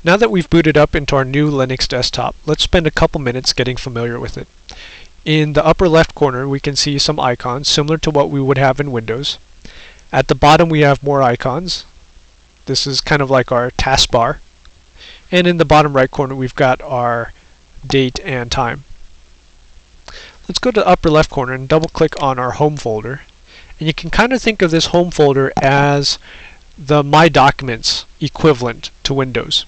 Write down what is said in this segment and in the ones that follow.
Now that we've booted up into our new Linux desktop, let's spend a couple minutes getting familiar with it. In the upper left corner we can see some icons similar to what we would have in Windows. At the bottom we have more icons. This is kind of like our taskbar. And in the bottom right corner we've got our date and time. Let's go to the upper left corner and double click on our home folder. And you can kind of think of this home folder as the My Documents equivalent to Windows.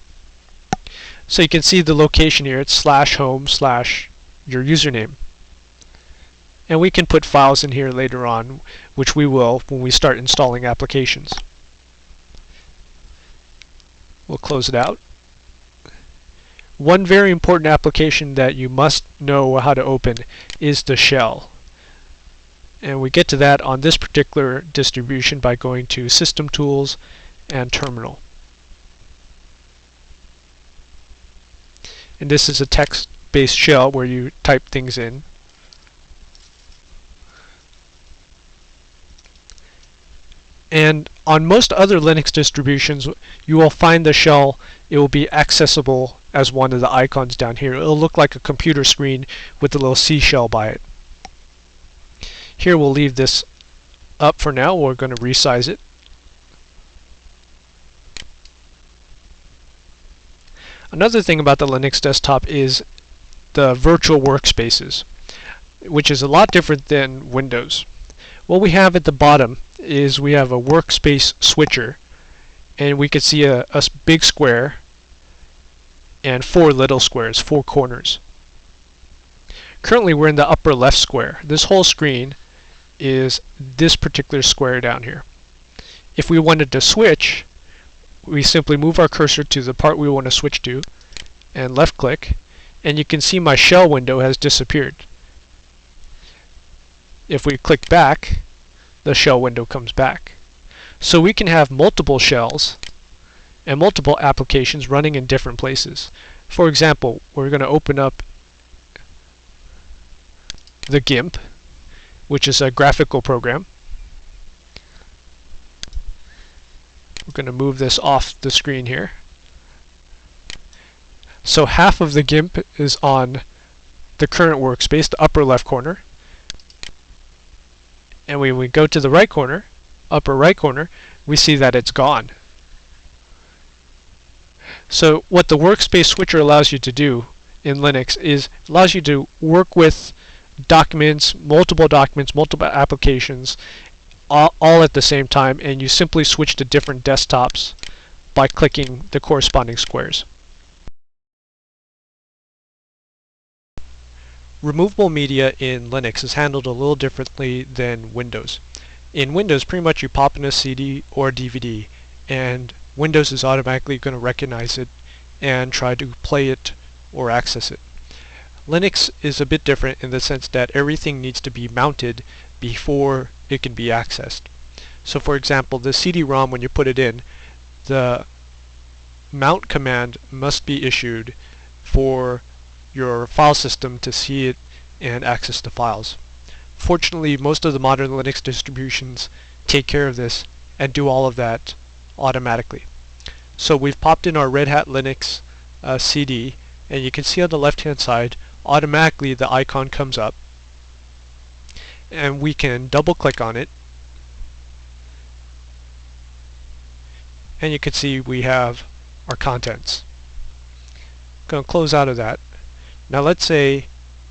So you can see the location here, it's /home/ your username. And we can put files in here later on, which we will when we start installing applications. We'll close it out. One very important application that you must know how to open is the shell. And we get to that on this particular distribution by going to System Tools and Terminal. And this is a text-based shell where you type things in. And on most other Linux distributions, you will find the shell, it will be accessible as one of the icons down here. It will look like a computer screen with a little C shell by it. Here we'll leave this up for now. We're going to resize it. Another thing about the Linux desktop is the virtual workspaces, which is a lot different than Windows. What we have at the bottom is we have a workspace switcher, and we can see a big square and 4 little squares, 4 corners. Currently we're in the upper left square. This whole screen is this particular square down here. If we wanted to switch, we simply move our cursor to the part we want to switch to and left click, and you can see my shell window has disappeared. If we click back, the shell window comes back. So we can have multiple shells and multiple applications running in different places. For example, we're going to open up the GIMP, which is a graphical program. We're going to move this off the screen here. So half of the GIMP is on the current workspace, the upper left corner. And when we go to the right corner, upper right corner, we see that it's gone. So what the workspace switcher allows you to do in Linux is it allows you to work with documents, multiple applications, all at the same time, and you simply switch to different desktops by clicking the corresponding squares. Removable media in Linux is handled a little differently than Windows. In Windows, pretty much you pop in a CD or DVD, and Windows is automatically going to recognize it and try to play it or access it. Linux is a bit different in the sense that everything needs to be mounted before it can be accessed. So for example, the CD-ROM, when you put it in, the mount command must be issued for your file system to see it and access the files. Fortunately, most of the modern Linux distributions take care of this and do all of that automatically. So we've popped in our Red Hat Linux CD, and you can see on the left hand side automatically the icon comes up, and we can double click on it, and you can see we have our contents. Going to close out of that. Now let's say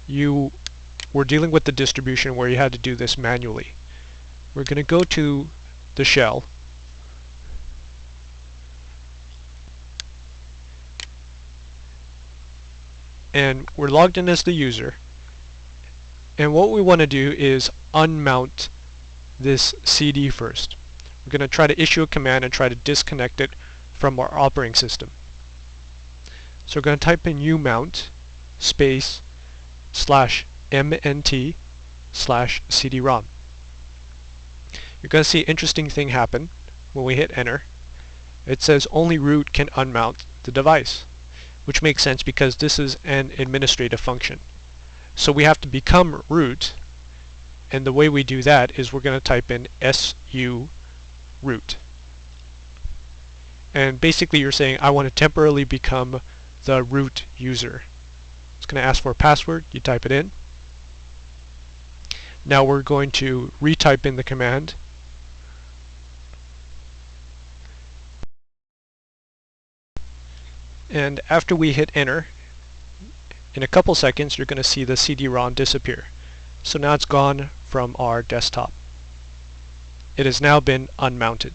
you were dealing with the distribution where you had to do this manually. We're going to go to the shell, and we're logged in as the user, and what we want to do is unmount this CD first. We're going to try to issue a command and try to disconnect it from our operating system. So we're going to type in umount space /mnt /cd-rom. You're going to see an interesting thing happen when we hit enter. It says only root can unmount the device, which makes sense because this is an administrative function. So we have to become root, and the way we do that is we're going to type in su root. And basically you're saying, I want to temporarily become the root user. It's going to ask for a password. You type it in. Now we're going to retype in the command. And after we hit enter, in a couple seconds you're going to see the CD-ROM disappear. So now it's gone from our desktop. It has now been unmounted.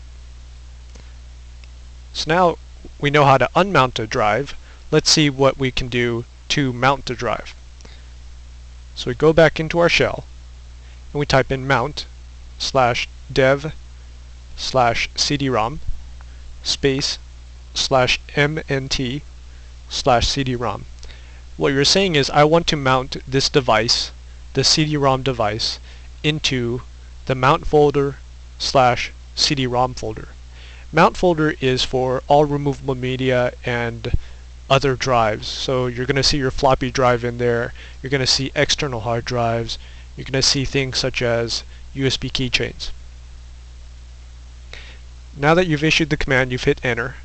So now we know how to unmount a drive. Let's see what we can do to mount the drive. So we go back into our shell and we type in mount /dev/CD-ROM space /mnt/CD-ROM. What you're saying is, I want to mount this device, the CD-ROM device, into the mount folder /CD-ROM folder. Mount folder is for all removable media and other drives. So you're going to see your floppy drive in there. You're going to see external hard drives. You're going to see things such as USB keychains. Now that you've issued the command, you've hit enter.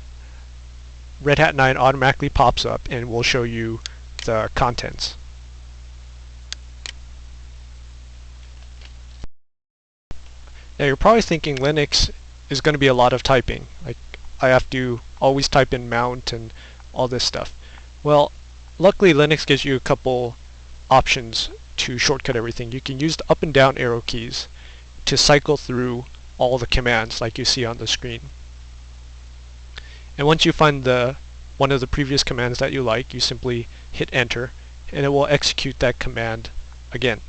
Red Hat 9 automatically pops up and will show you the contents. Now you're probably thinking Linux is going to be a lot of typing. Like, I have to always type in mount and all this stuff. Well, luckily Linux gives you a couple options to shortcut everything. You can use the up and down arrow keys to cycle through all the commands like you see on the screen. And once you find one of the previous commands that you like, you simply hit enter and it will execute that command again.